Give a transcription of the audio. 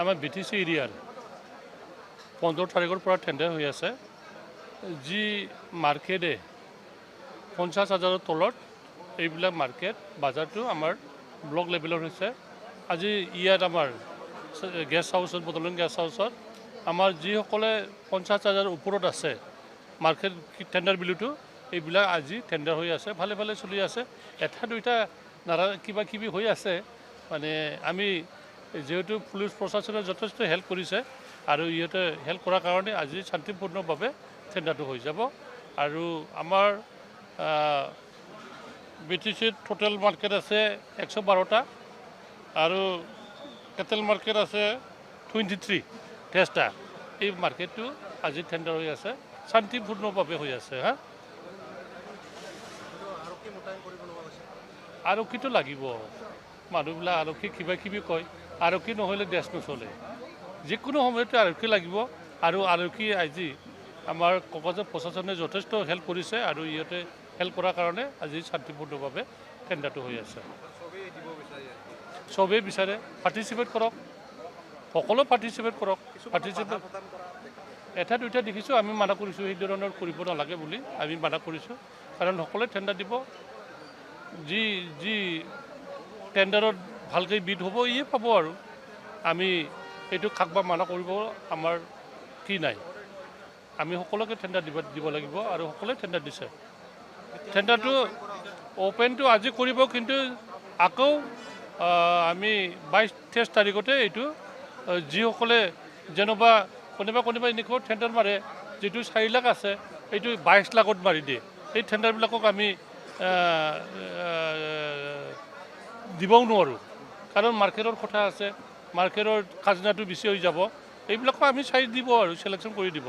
আমাৰ BTC এৰিয়াৰ 15 তাৰিখৰ পৰা টেণ্ডাৰ হৈ আছে যি মাৰ্কেটে 50,000ৰ তলত এইবিলাক মাৰ্কেট বাজাৰটো আমাৰ ব্লক লেভেলৰ হৈছে আজি ইয়াত আমাৰ গেষ্ট হাউচত বটলিং গেষ্ট হাউচত আমাৰ যিসকলে 50,000ৰ ওপৰত আছে মাৰ্কেট টেণ্ডাৰ বিলুটো এইবিলাক আজি টেণ্ডাৰ হৈ আছে ভালে ভালে চলি আছে এটা দুইটা কিবা কিবি হৈ আছে মানে আমি যেহেতু পুলিচ প্ৰশাসনে যথেষ্ট হেল্প কৰিছে আৰু ইহঁতে হেল্প কৰাৰ কাৰণে আজি শান্তিপূৰ্ণভাৱে টেণ্ডাৰটো হৈ যাব আৰু আমাৰ BTCত টোটেল মাৰ্কেট আছে 112টা আৰু কেটেল মাৰ্কেট আছে 23টা এই মাৰ্কেটটো আজি টেণ্ডাৰ হৈ আছে শান্তিপূৰ্ণভাৱে হৈ আছে হা আৰক্ষীটো লাগিব মানুহবিলাক আৰক্ষী কিবা কিবি কয় আৰক্ষী নহ'লে দেশ নচলে যিকোনো সময়তে আৰক্ষী লাগিব আৰু আৰক্ষী আজি আমাৰ ককৰাঝাৰ প্ৰশাসনে যথেষ্ট হেল্প কৰিছে আৰু ইহঁতে হেল্প কৰাৰ কাৰণে আজি শান্তিপূৰ্ণভাৱে টেণ্ডাৰটো হৈ আছে চবেই বিচাৰে পাৰ্টিচিপেট কৰক সকলো পাৰ্টিচিপেট কৰক পাৰ্টিচিপেট এটা দুইটা দেখিছোঁ আমি মানা কৰিছোঁ সেই ধৰণৰ কৰিব নালাগে বুলি আমি মানা কৰিছোঁ কাৰণ সকলোৱে টেণ্ডাৰ দিব যি যি টেণ্ডাৰত ভালকৈ বিড হ'ব ইয়ে পাব আৰু আমি এইটো কাক বা মানা কৰিব আমাৰ কি নাই আমি সকলোকে টেণ্ডাৰ দিব লাগিব আৰু সকলোৱে টেণ্ডাৰ দিছে টেণ্ডাৰটো অ'পেনটো আজি কৰিব কিন্তু আকৌ আমি 22-23 তাৰিখতে এইটো যিসকলে যেনিবা কোনোবা এনেকুৱা টেণ্ডাৰ মাৰে যিটো 4 লাখ আছে এইটো 22 লাখত মাৰি দিয়ে এই টেণ্ডাৰবিলাকক আমি দিবও নোৱাৰোঁ কাৰণ মাৰ্কেটৰ কথা আছে মাৰ্কেটৰ খাজনাটো বেছি হৈ যাব এইবিলাকো আমি চাই দিব আৰু চিলেকশ্যন কৰি দিব